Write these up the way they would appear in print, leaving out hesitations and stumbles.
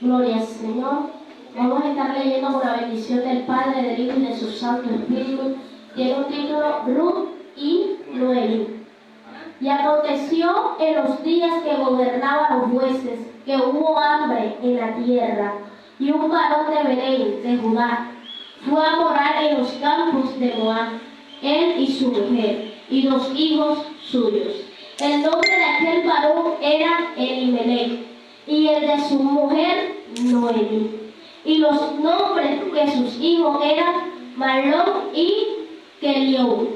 Gloria al Señor. Vamos a estar leyendo con la bendición del Padre, del Hijo y de su Santo Espíritu. Tiene un título: Ruth y Noemí. Y aconteció en los días que gobernaban los jueces, que hubo hambre en la tierra, y un varón de Belén, de Judá, fue a morar en los campos de Moab, él y su mujer, y 2 hijos suyos. El nombre de aquel varón era Elimelech, y el de su mujer Noemí. Y los nombres de sus hijos eran Mahlón y Kelión,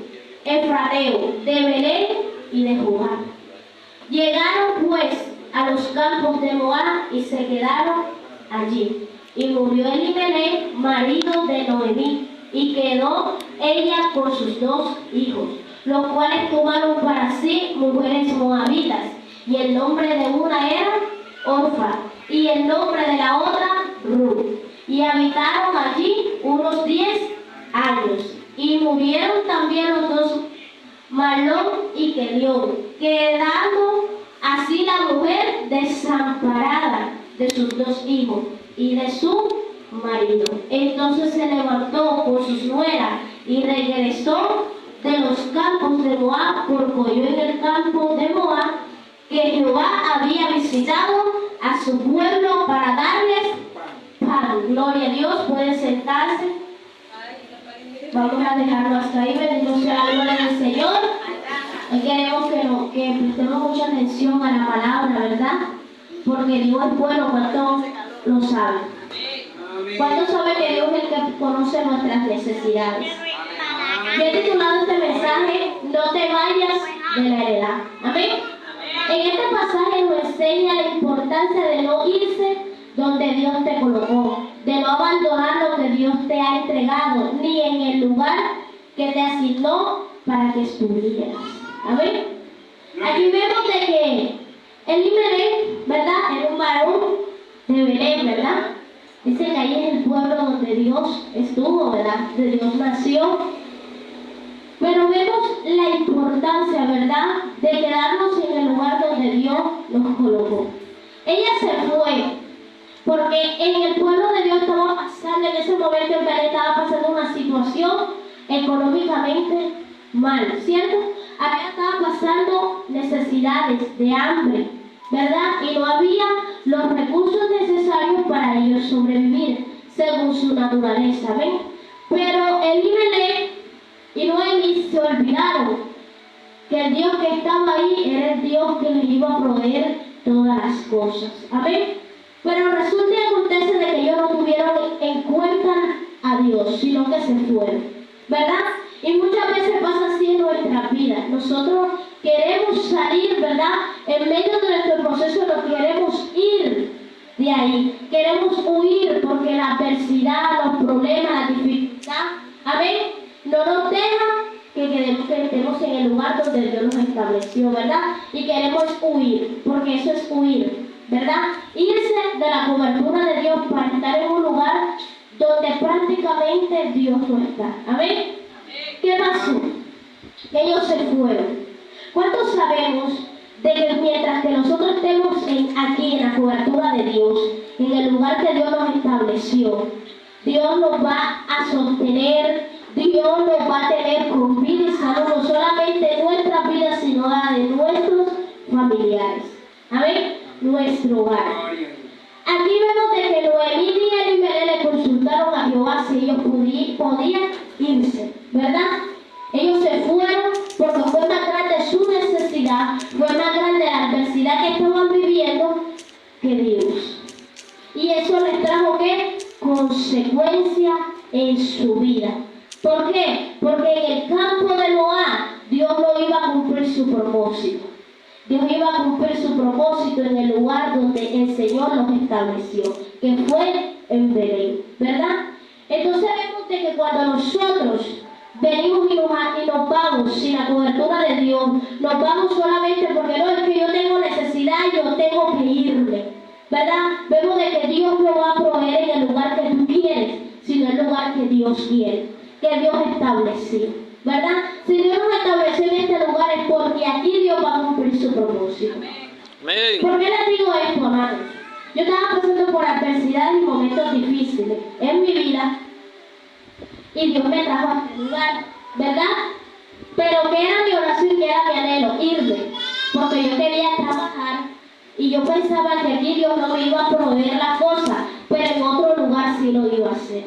efrateo, de Belén y de Judá. Llegaron pues a los campos de Moab y se quedaron allí. Y murió Elimelech, marido de Noemí, y quedó ella con sus 2 hijos, los cuales tomaron para sí mujeres moabitas, y el nombre de una era Orfa, y el nombre de la otra Ruth. Y habitaron allí unos 10 años, y murieron también los 2, Mahlón y Kelión, quedando así la mujer desamparada de sus 2 hijos y de su marido. Entonces se levantó con sus nueras y regresó de los campos de Moab, porque oyó en el campo de Moab que Jehová había visitado a su pueblo para darles pan. Gloria a Dios. Pueden sentarse. Vamos a dejarlo hasta ahí. Bendito sea la gloria del Señor. Hoy queremos que prestemos mucha atención a la palabra, ¿verdad? Porque Dios es bueno. ¿Cuántos lo saben? ¿Cuántos saben que Dios es el que conoce nuestras necesidades? Yo he titulado este mensaje: no te vayas de la heredad. Amén. En este pasaje nos enseña la importancia de no irse donde Dios te colocó, de no abandonar lo que Dios te ha entregado, ni en el lugar que te asignó para que estuvieras. Amén. Aquí vemos de que Elimelech, ¿verdad?, era un varón de Belén, ¿verdad? Dice que ahí es el pueblo donde Dios estuvo, ¿verdad? De Dios nació. Pero vemos la importancia, ¿verdad?, de quedarnos en el lugar donde Dios nos colocó. Ella se fue porque en el pueblo de Dios estaba pasando, en ese momento el Belén estaba pasando una situación económicamente mal, ¿cierto? Acá estaba pasando necesidades de hambre, ¿verdad? Y no había los recursos necesarios para ellos sobrevivir según su naturaleza, ¿ven? Pero Elimelech y Noemí se olvidaron que el Dios que estaba ahí era el Dios que les iba a proveer todas las cosas. Amén. Pero resulta y acontece de que ellos no tuvieron en cuenta a Dios, sino que se fueron, ¿verdad? Y muchas veces pasa así en nuestras vidas. Nosotros queremos salir, ¿verdad? En medio de nuestro proceso nos queremos ir de ahí. Queremos huir porque la adversidad, los problemas, la dificultad, amén, no nos deja que estemos en el lugar donde Dios nos estableció, ¿verdad? Y queremos huir, porque eso es huir, ¿verdad? Irse de la cobertura de Dios para estar en un lugar donde prácticamente Dios no está. ¿Amén? ¿Qué pasó? Que ellos se fueron. ¿Cuántos sabemos de que mientras que nosotros estemos aquí en la cobertura de Dios, en el lugar que Dios nos estableció, Dios nos va a sostener, Dios nos va a tener con vida y salud, no solamente en nuestras vidas, sino la de nuestros familiares? Amén. Nuestro hogar. Aquí vemos de que Noemí y Elimelech le consultaron a Jehová si ellos podían irse, ¿verdad? Ellos se fueron porque fue más grande su necesidad, fue más grande la adversidad que estaban viviendo que Dios. Y eso les trajo ¿qué? Consecuencia en su vida. ¿Por qué? Porque en el campo de Moab Dios no iba a cumplir su propósito. Dios iba a cumplir su propósito en el lugar donde el Señor los estableció, que fue en Belén, ¿verdad? Entonces vemos de que cuando nosotros venimos y nos vamos sin la cobertura de Dios, nos vamos solamente porque no es que yo tengo necesidad, yo tengo que irme, ¿verdad? Vemos de que Dios no va a proveer en el lugar que tú quieres, sino en el lugar que Dios quiere, que Dios estableció, ¿verdad? Si Dios nos estableció en este lugar es porque aquí Dios va a cumplir su propósito. Amén. ¿Por qué les digo esto, hermanos? Yo estaba pasando por adversidades y momentos difíciles en mi vida y Dios me trajo a este lugar, ¿verdad? Pero que era mi oración y que era mi anhelo, irme, porque yo quería trabajar y yo pensaba que aquí Dios no me iba a proveer la cosa, pero en otro lugar sí lo iba a hacer.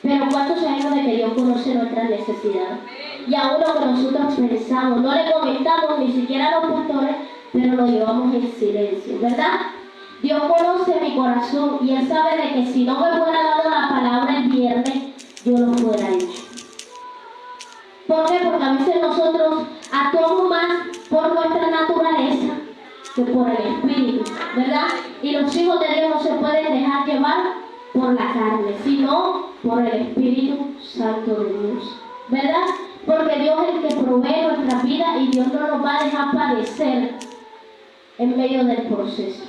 Pero ¿cuántos sabemos de que Dios conoce nuestras necesidades? Y aún lo que nosotros pensamos, no le comentamos ni siquiera a los pastores, pero lo llevamos en silencio, ¿verdad? Dios conoce mi corazón y Él sabe de que si no me fuera dado la palabra el viernes, yo lo fuera hecho. ¿Por qué? Porque a veces nosotros actuamos más por nuestra naturaleza que por el Espíritu, ¿verdad? Y los hijos de Dios no se pueden dejar llevar por la carne, sino por el Espíritu Santo de Dios, ¿verdad? Porque Dios es el que provee nuestra vida y Dios no nos va a dejar padecer en medio del proceso.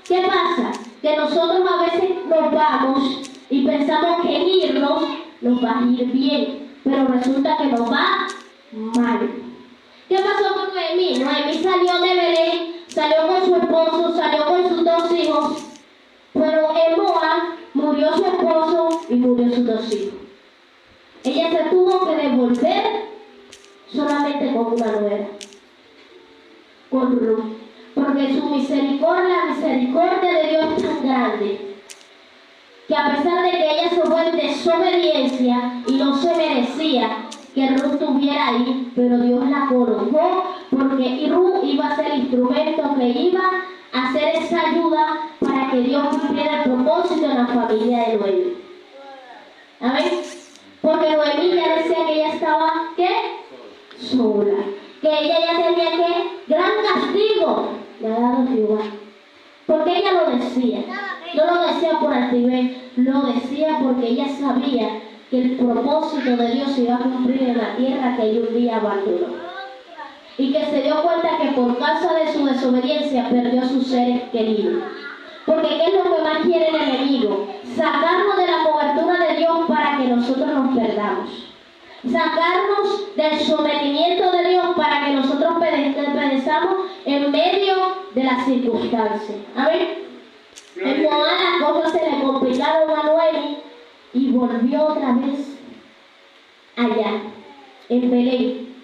¿Qué pasa? Que nosotros a veces nos vamos y pensamos que en irnos nos va a ir bien, pero resulta que nos va mal. ¿Qué pasó con Noemí? Noemí salió de Belén, salió con su esposo, salió con sus 2 hijos, pero en Moab murió su esposo y murió sus 2 hijos. Ella se tuvo que devolver solamente con una nuera, con Ruth, porque su misericordia, la misericordia de Dios es tan grande, que a pesar de que ella se fue en desobediencia y no se merecía que Ruth estuviera ahí, pero Dios la colocó porque Ruth iba a ser el instrumento que iba a hacer esa ayuda para que Dios cumpliera el propósito en la familia de Noemí. ¿Amén? Porque Noemí ya decía que ella estaba, ¿qué? Sola. Que ella ya tenía, ¿qué? Gran castigo le ha dado Jehová. Porque ella lo decía. No lo decía por altivez, lo decía porque ella sabía que el propósito de Dios se iba a cumplir en la tierra que ella un día abandonó. Y que se dio cuenta que por causa de su desobediencia perdió a sus seres queridos. Porque ¿qué es lo que más quiere el enemigo? Sacarnos de la cobertura de Dios para que nosotros nos perdamos. Sacarnos del sometimiento de Dios para que nosotros perezcamos en medio de las circunstancias. Amén. En Moab las cosas se le complicaron a Noemí y volvió otra vez allá, en Belén,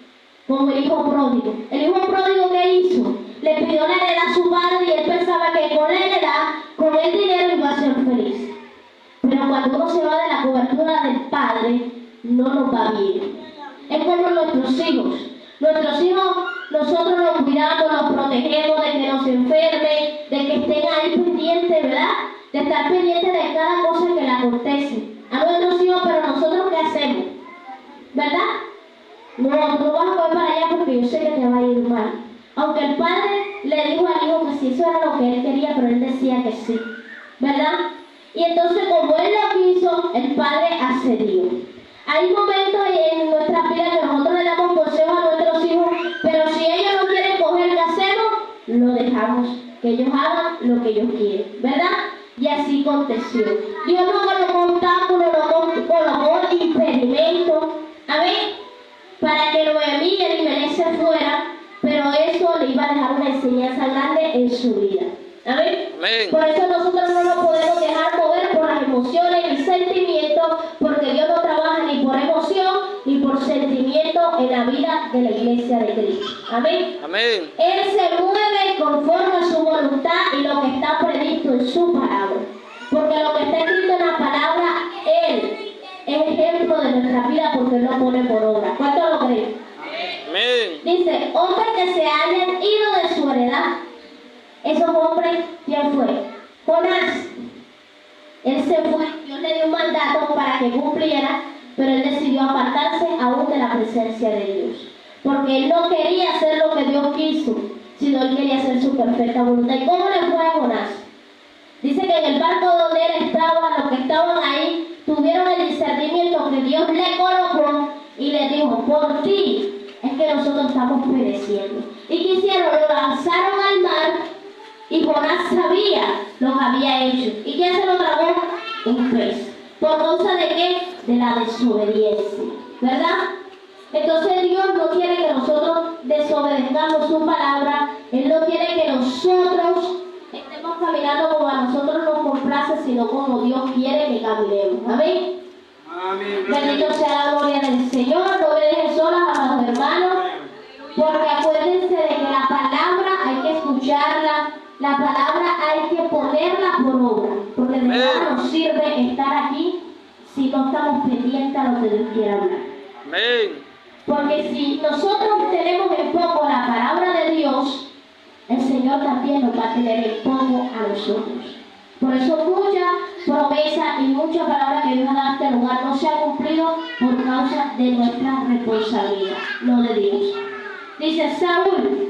como el hijo pródigo. El hijo pródigo, ¿qué hizo? Le pidió la heredad a su padre y él pensaba que con la heredad, con el dinero iba a ser feliz. Pero cuando uno se va de la cobertura del padre, no nos va bien. Es como nuestros hijos. Nuestros hijos, nosotros los cuidamos, los protegemos de que no se enfermen, de que estén ahí pendientes, ¿verdad? De estar pendientes de cada cosa que le acontece a nuestros hijos, pero nosotros ¿qué hacemos? ¿Verdad? No, tú no vas a comer para allá porque yo sé que te va a ir mal. Aunque el padre le dijo al hijo que si eso era lo que él quería, pero él decía que sí, ¿verdad? Y entonces como él lo quiso, el padre accedió. Hay momentos en nuestra vida que nosotros le damos consejos a nuestros hijos, pero si ellos no quieren coger, ¿qué hacemos? Lo dejamos, que ellos hagan lo que ellos quieren, ¿verdad? Y así aconteció. Dios no colocó obstáculos, no colocó impedimentos, amén, para que Noemí y Elimelech se fueran, pero eso le iba a dejar una enseñanza grande en su vida. ¿Amén? Amén. Por eso nosotros no nos podemos dejar mover por las emociones y sentimientos, porque Dios no trabaja ni por emoción ni por sentimiento en la vida de la iglesia de Cristo. Amén. Amén. Él se mueve conforme a su voluntad y lo que está previsto en su palabra. Porque lo que está escrito en la palabra, Él es ejemplo de nuestra vida porque Él lo pone por obra. ¿Cuánto lo creen? Amén. Dice, hombres que se hayan ido de su heredad. Esos hombres, ¿quién fue? Jonás. Él se fue, Dios le dio un mandato para que cumpliera, pero él decidió apartarse aún de la presencia de Dios. Porque él no quería hacer lo que Dios quiso, sino él quería hacer su perfecta voluntad. ¿Y cómo le fue a Jonás? Dice que en el barco donde él estaba, los que estaban ahí, tuvieron el discernimiento que Dios le colocó y le dijo, por ti es que nosotros estamos pereciendo. ¿Y qué hicieron? Lo lanzaron al mar. Y Jonás sabía lo que había hecho. ¿Y quién se lo tragó? Un pez. ¿Por causa de qué? De la desobediencia. ¿Verdad? Entonces Dios no quiere que nosotros desobedezcamos su palabra. Él no quiere que nosotros estemos caminando como a a nosotros nos complace, sino como Dios quiere que caminemos. Amén. Amén. Bendito sea la gloria del Señor. No me dejen solas, amados hermanos, porque acuérdense de que la palabra hay que escucharla, la palabra hay que ponerla por obra, porque de nada nos sirve estar aquí si no estamos pendientes a lo que Dios quiere hablar. Amén. Porque si nosotros tenemos en poco la palabra de Dios, el Señor también nos va a tener en poco a nosotros. Por eso muchas promesas y muchas palabras que Dios ha dado a este lugar no se han cumplido por causa de nuestra responsabilidad, no de Dios. Dice Saúl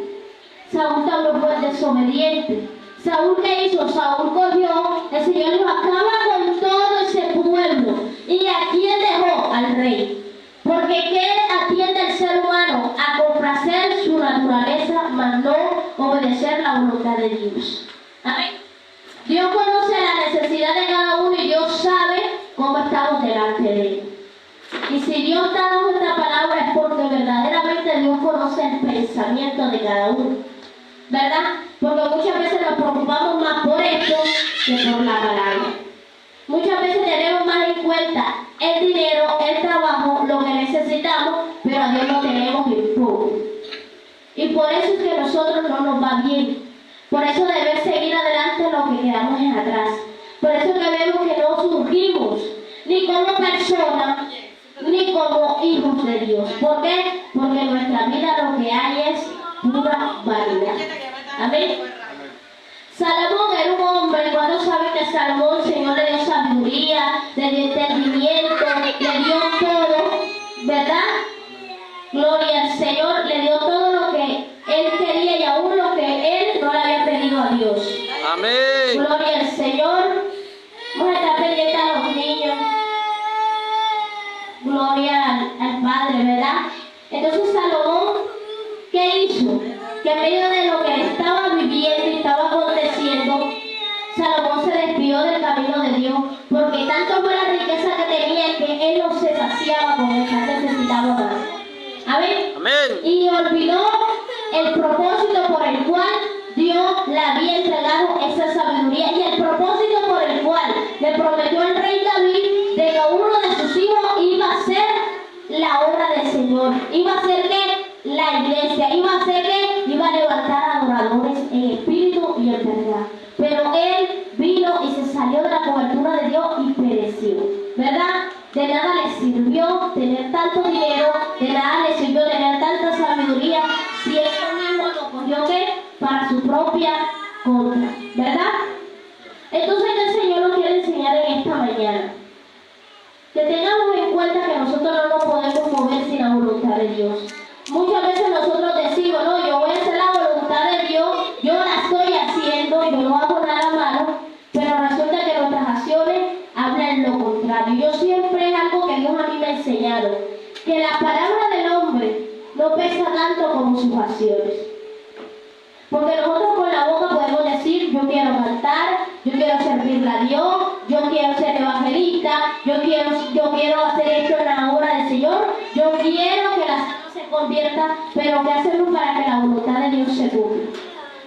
también fue desobediente. Saúl, ¿qué hizo? Saúl cogió, el Señor dijo, acaba con todo ese pueblo. ¿Y a quién dejó? Al rey. Porque ¿qué atiende el ser humano? A complacer su naturaleza, mas no obedecer la voluntad de Dios. Amén. Dios conoce la necesidad de cada uno y Dios sabe cómo estamos delante de Él. Y si Dios está dando esta palabra es porque verdaderamente Dios conoce el pensamiento de cada uno. ¿Verdad? Porque muchas veces nos preocupamos más por esto que por la palabra. Muchas veces tenemos más en cuenta el dinero, el trabajo, lo que necesitamos, pero a Dios lo tenemos en poco. Y por eso es que a nosotros no nos va bien. Por eso debemos seguir adelante lo que quedamos en atrás. Por eso que vemos que no surgimos ni como personas, ni como hijos de Dios. ¿Por qué? Porque en nuestra vida lo que hay es pura vanidad. Amén. Salomón era un hombre, cuando saben que Salomón, el Señor le dio sabiduría, le dio entendimiento, le dio todo, ¿verdad? Gloria al Señor, le dio todo lo que él quería y aún lo que él no le había pedido a Dios. Amén. Gloria al Señor. Vamos a estar pendientes a los niños. Gloria al Padre, ¿verdad? Entonces Salomón, ¿qué hizo? Que en medio de lo que estaba viviendo y estaba aconteciendo, Salomón se desvió del camino de Dios, porque tanto fue la riqueza que tenía que él no se saciaba con ella, necesitaba más. Amén. Amén. Y olvidó el propósito por el cual Dios le había entregado esa sabiduría y el propósito por el cual le prometió el rey David de que uno de sus hijos iba a hacer la obra del Señor, iba a hacer que la iglesia, iba a hacer que iba a levantar adoradores en espíritu y en verdad. Pero él vino y se salió de la cobertura de Dios y pereció, ¿verdad? De nada le sirvió tener tanto dinero, de nada le sirvió tener tanta sabiduría, si él mismo lo cogió ¿qué? Para su propia contra, ¿verdad? Entonces el Señor nos quiere enseñar en esta mañana que tengamos en cuenta que nosotros no nos podemos mover sin la voluntad de Dios. Muchas veces nosotros decimos, no, yo voy a hacer la voluntad de Dios, yo la estoy haciendo, yo no hago nada malo, pero resulta que nuestras acciones hablan lo contrario. Yo siempre es algo que Dios a mí me ha enseñado, que la palabra del hombre no pesa tanto como sus acciones. Porque nosotros con la boca podemos decir, yo quiero cantar, yo quiero servirle a Dios, yo quiero ser evangelista, yo quiero hacer esto en la obra del Señor, yo quiero que las almas se conviertan, pero ¿qué hacemos para que la voluntad de Dios se cumpla?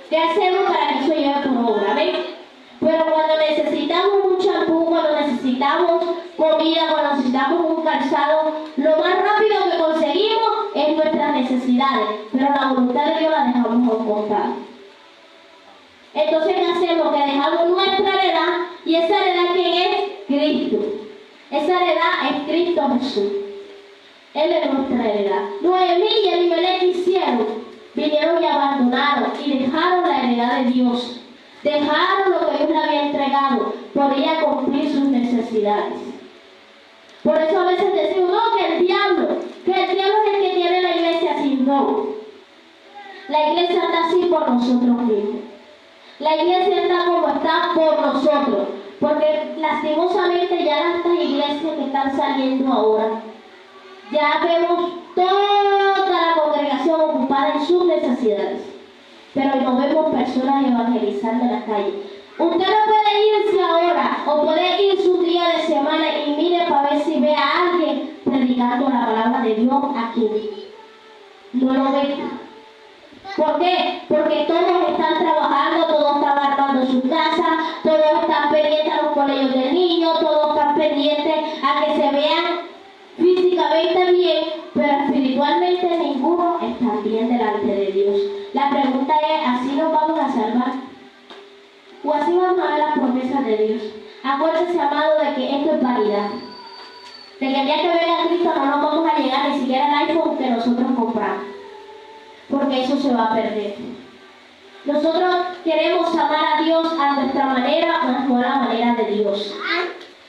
¿Qué hacemos para que eso lleve por obra? ¿Ven? Pero cuando necesitamos un champú, cuando necesitamos comida, cuando necesitamos un calzado, lo más rápido que conseguimos es nuestras necesidades, pero la voluntad de Dios la dejamos a un costado. Entonces, ¿qué hacemos? Que dejamos nuestra heredad, y esa heredad, ¿quién es? Cristo. Esa heredad es Cristo Jesús. Él es nuestra heredad. Noemí y Elimelech hicieron, vinieron y abandonaron y dejaron la heredad de Dios. Dejaron lo que Dios le había entregado por ir a cumplir sus necesidades. Por eso a veces decimos, no, que el diablo es el que tiene la iglesia así. No. La iglesia está así por nosotros mismos. La iglesia está como está por nosotros. Porque lastimosamente ya estas iglesias que están saliendo ahora, ya vemos toda la congregación ocupada en sus necesidades. Pero no vemos personas evangelizando en la calle. Usted no puede irse ahora o puede irse un día de semana y mire para ver si ve a alguien predicando la palabra de Dios aquí. No lo ve. ¿Por qué? Porque todos están trabajando, todos están armando su casa, todos O así vamos a ver las promesas de Dios. Acuérdense, amado, de que esto es vanidad. De que el día que venga Cristo no nos vamos a llegar ni siquiera al iPhone que nosotros compramos. Porque eso se va a perder. Nosotros queremos amar a Dios a nuestra manera, mas no a la manera de Dios.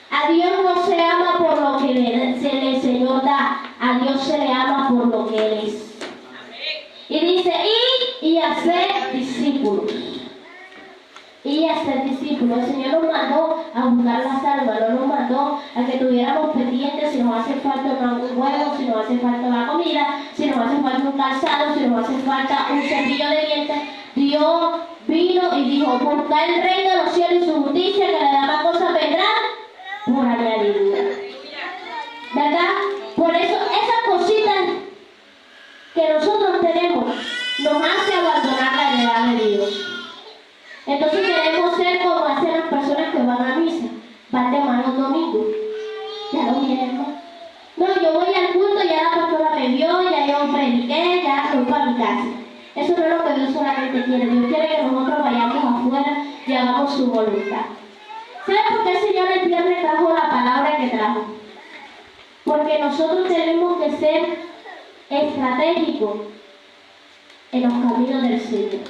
A Dios no se ama por lo que el Señor da. A Dios se le ama por lo que Él es. Y dice, id y hacer discípulos. Y hacer discípulos. El Señor nos mandó a buscar las almas, no nos mandó a que tuviéramos pendientes si nos hace falta un huevo, si nos hace falta la comida, si nos hace falta un calzado, si nos hace falta un cepillo de dientes. Dios vino y dijo, buscad el reino de los cielos y su justicia, que las demás cosas vendrán por añadidura. ¿Verdad? Por eso esas cositas que nosotros tenemos nos hace abandonar la heredad de Dios. Entonces queremos ser como hacen las personas que van a misa, van de mano domingo. Ya lo vieron. No, yo voy al culto, ya la pastora me vio, ya yo prediqué, ya voy para mi casa. Eso no es lo que Dios solamente quiere. Dios quiere que nosotros vayamos afuera y hagamos su voluntad. ¿Saben por qué el Señor el viernes trajo la palabra que trajo? Porque nosotros tenemos que ser estratégicos en los caminos del Señor.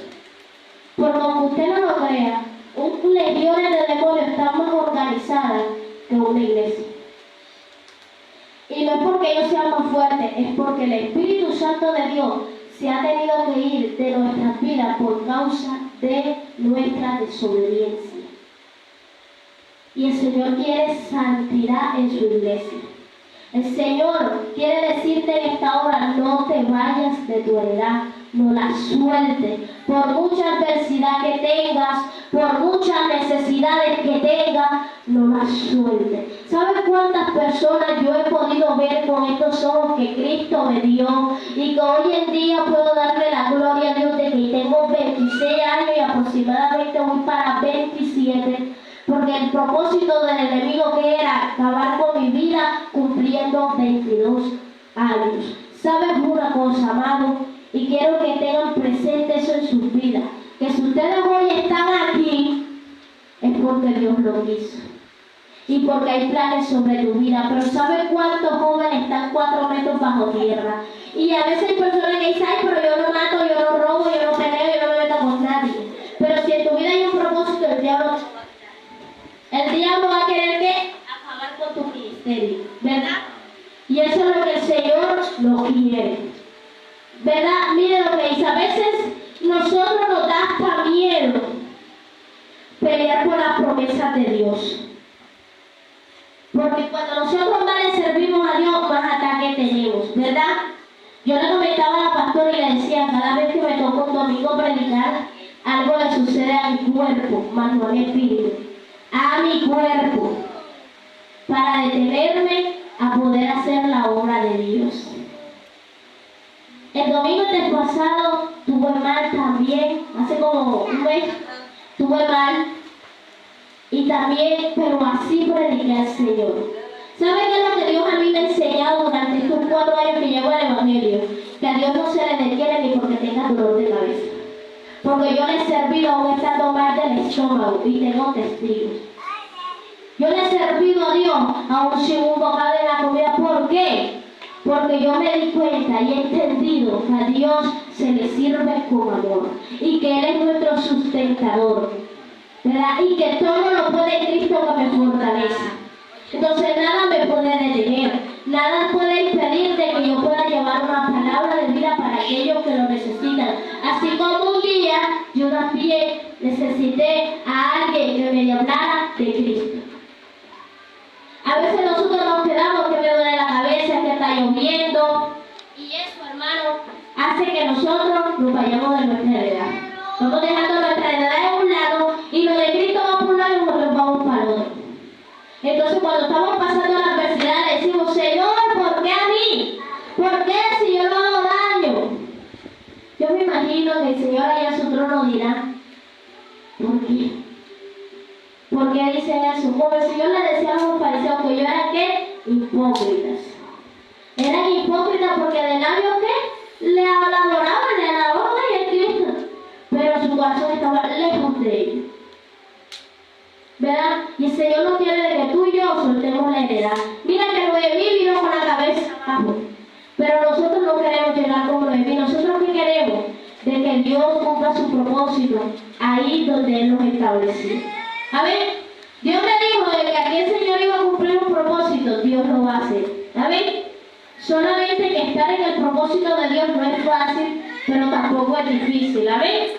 Porque aunque usted no lo crea, un legiones de demonios está más organizada que una iglesia. Y no es porque ellos sean más fuertes, es porque el Espíritu Santo de Dios se ha tenido que ir de nuestras vidas por causa de nuestra desobediencia. Y el Señor quiere santidad en su iglesia. El Señor quiere decirte en esta hora, no te vayas de tu heredad, no la sueltes. Por mucha adversidad que tengas, por muchas necesidades que tengas, no la sueltes. ¿Sabes cuántas personas yo he podido ver con estos ojos que Cristo me dio? Y que hoy en día puedo darle la gloria a Dios de que tengo 26 años y aproximadamente voy para 27. Porque el propósito del enemigo que era acabar con mi vida cumpliendo 22 años. ¿Sabes una cosa, amado? Y quiero que tengan presente eso en sus vidas. Que si ustedes hoy están aquí, es porque Dios lo quiso. Y porque hay planes sobre tu vida. Pero ¿sabes cuántos jóvenes están 4 metros bajo tierra? Y a veces hay personas que dicen, ay, pero yo no mato, yo no robo, yo no peleo, yo no me meto con nadie. Pero si en tu vida hay un propósito, el diablo va a querer que acabar con tu ministerio, ¿verdad? Y eso es lo que el Señor no quiere, ¿verdad? Mire lo que dice, a veces nosotros nos da hasta miedo pelear por las promesas de Dios. Porque cuando nosotros más le servimos a Dios, más ataque tenemos, ¿verdad? Yo le comentaba a la pastora y le decía, cada vez que me toca un domingo predicar, algo le sucede a mi cuerpo, más no a mi espíritu. A mi cuerpo, para detenerme a poder hacer la obra de Dios. El domingo del pasado tuve mal también, hace como un mes, tuve mal, y también, pero así prediqué al Señor. ¿Saben qué es lo que Dios a mí me ha enseñado durante estos 4 años que llevo el Evangelio? Que a Dios no se le detiene ni porque tenga dolor de cabeza. Porque yo le he servido a un estado mal del estómago y tengo testigos. Yo le he servido a Dios aún sin un bocado de la comida. ¿Por qué? Porque yo me di cuenta y he entendido que a Dios se le sirve con amor y que Él es nuestro sustentador, ¿verdad? Y que todo lo puede Cristo que me fortalece. Entonces nada me puede detener, nada puede impedir de que yo pueda llevar una palabra de vida para aquellos que lo necesitan. Así como un día yo también necesité a alguien que me hablara de Cristo. A veces nosotros nos quedamos que me duele la cabeza, que está lloviendo, y eso, hermano, hace que nosotros nos vayamos de nuestra heredad. Vamos dejando nuestra heredad en un lado y lo de Cristo va por un lado y nosotros vamos para el otro. Entonces cuando estamos pasando la adversidad le decimos, Señor, ¿por qué a mí? ¿Por qué si yo no hago daño? Yo me imagino que el Señor allá en su trono dirá, ¿por qué? ¿Por qué dicen eso? Como el Señor le decía a los fariseos que ellos eran ¿qué? Hipócritas. Eran hipócritas porque de labios ¿qué? Le adoraban, le alababan a Cristo. Pero su corazón estaba lejos de ellos. ¿verdad? Y el Señor no quiere de que tú y yo soltemos la heredad. Mira que Noemí vino con la cabeza abajo, pero nosotros no queremos llegar como Noemí. Nosotros ¿qué queremos? De que Dios cumpla su propósito ahí donde Él nos estableció. Amén. Dios me dijo de que aquí el Señor iba a cumplir un propósito, Dios lo va a hacer. Amén. Solamente que estar en el propósito de Dios no es fácil, pero tampoco es difícil. Amén.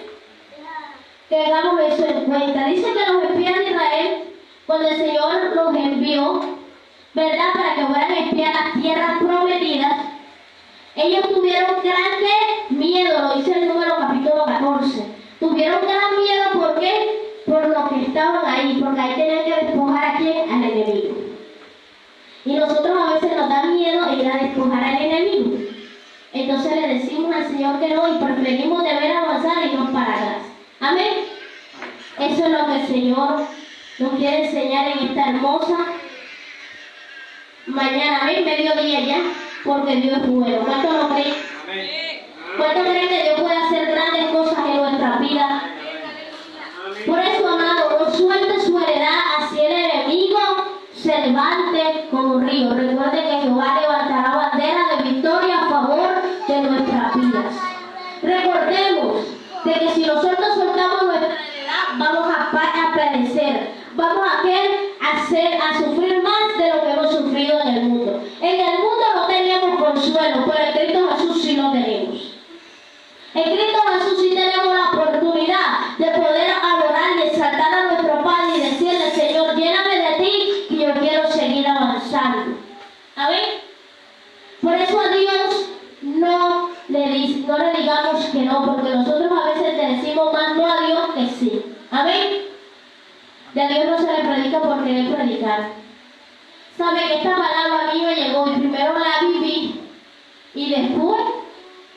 Tengamos eso en cuenta. Dice que los espías de Israel, cuando el Señor los envió, ¿verdad?, para que fueran a espiar las tierras prometidas, ellos tuvieron gran miedo, lo dice el número capítulo 14. Tuvieron gran miedo, ¿por qué? Por lo que estaban ahí, porque ahí tenían que despojar a quién, al enemigo. Y nosotros a veces nos da miedo ir a despojar al enemigo. Entonces le decimos al Señor que no y preferimos deber avanzar y no parar atrás. Amén. Eso es lo que el Señor nos quiere enseñar en esta hermosa mañana. Amén, mediodía ya, porque Dios es bueno. ¿Cuántos lo creen? ¿Cuántos creen que Dios puede hacer grandes cosas en nuestra vida? Por eso, amado, no suelte su heredad así el enemigo se levante como un río. Recuerde que Jehová levantará bandera de victoria a favor de nuestras vidas. Recordemos de que si nosotros soltamos nuestra heredad, vamos a perecer. Vamos a sufrir más de lo que hemos sufrido en el mundo. En el mundo no tenemos consuelo, pero en Cristo Jesús sí lo tenemos. En Cristo Jesús sí tenemos la oportunidad de poder adorar y exaltar a nuestro Padre y decirle: Señor, lléname de ti, y yo quiero seguir avanzando. Amén. Por eso a Dios no le digamos que no, porque nosotros a veces le decimos más no a Dios que sí. Amén. De a Dios no se le predica por querer predicar. Sabe que esta palabra a mí me llegó y primero la viví y después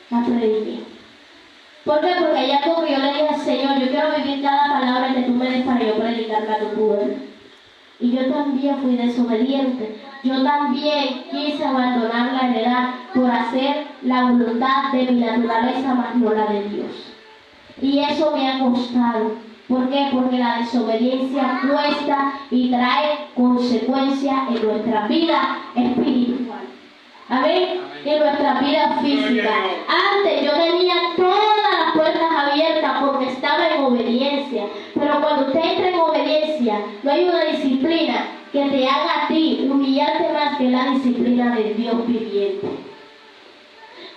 la prediqué. ¿Por qué? Porque ya como yo le dije al Señor, yo quiero vivir cada palabra que tú me des para yo predicarla a tu pueblo. Y yo también fui desobediente. Yo también quise abandonar la heredad por hacer la voluntad de mi naturaleza más no la de Dios. Y eso me ha costado. ¿Por qué? Porque la desobediencia cuesta y trae consecuencias en nuestra vida espiritual. Amén. Y en nuestra vida física. Antes yo tenía todas las puertas abiertas porque estaba en obediencia. Pero cuando usted entra en obediencia, no hay una disciplina que te haga a ti humillarte más que la disciplina de Dios viviente.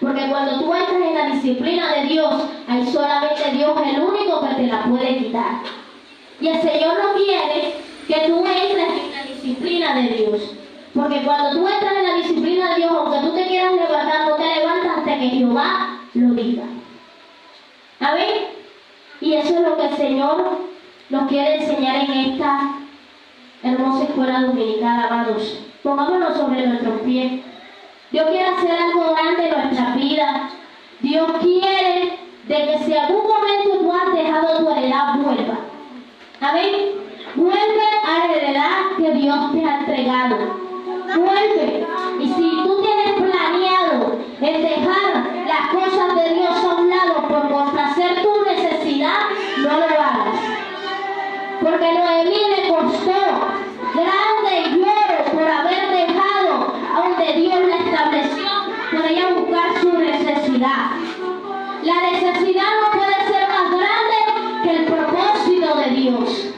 Porque cuando tú entras en la disciplina de Dios, hay solamente Dios el único que te la puede quitar. Y el Señor no quiere que tú entres en la disciplina de Dios. Porque cuando tú entras en la disciplina de Dios, aunque tú te quieras levantar, no te levantas hasta que Jehová lo diga. Amén. Y eso es lo que el Señor nos quiere enseñar en esta hermosa escuela dominical, amados. Pongámonos sobre nuestros pies. Dios quiere hacer algo grande en nuestra vida. Dios quiere de que si algún momento tú has dejado tu heredad, vuelva. Amén. Vuelve a la heredad que Dios te ha entregado. Vuelve. Y si tú tienes planeado el dejar las cosas de Dios a un lado por complacer tu necesidad, no lo hagas. Porque Noemí le costó grande lloro por haber dejado a donde Dios la estableció por ella buscar su necesidad. La necesidad no puede ser más grande que el propósito de Dios.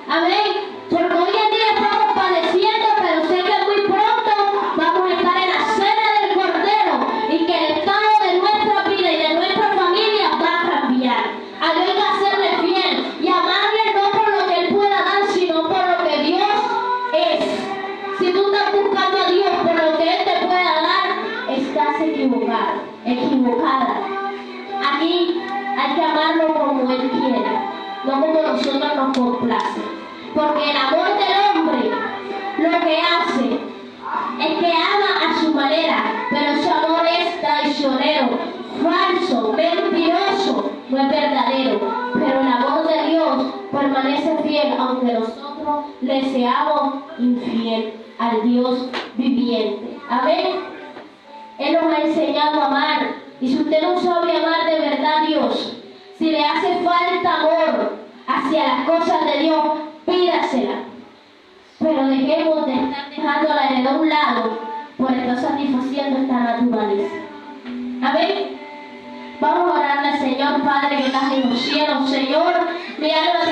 Amén. Porque hoy en día estamos padeciendo, pero sé que muy pronto vamos a estar en la cena del Cordero y que el estado de nuestra vida y de nuestra familia va a cambiar. A Dios hay que hacerle fiel y amarle no por lo que Él pueda dar, sino por lo que Dios es. Si tú estás buscando a Dios por lo que Él te pueda dar, estás equivocado, equivocada. Aquí hay que amarlo como Él quiere, no como nosotros nos complace. Porque el amor del hombre lo que hace es que ama a su manera, pero su amor es traicionero, falso, mentiroso, no es verdadero. Pero el amor de Dios permanece fiel, aunque nosotros le seamos infiel al Dios viviente. Amén. Él nos ha enseñado a amar. Y si usted no sabe amar de verdad a Dios, si le hace falta amor hacia las cosas de Dios, pídasela. pero dejemos de estar dejando la heredad a un lado por estar satisfaciendo esta naturaleza. Amén. Vamos a orarle al Señor, Padre que estás en los cielos. Señor, mi alma te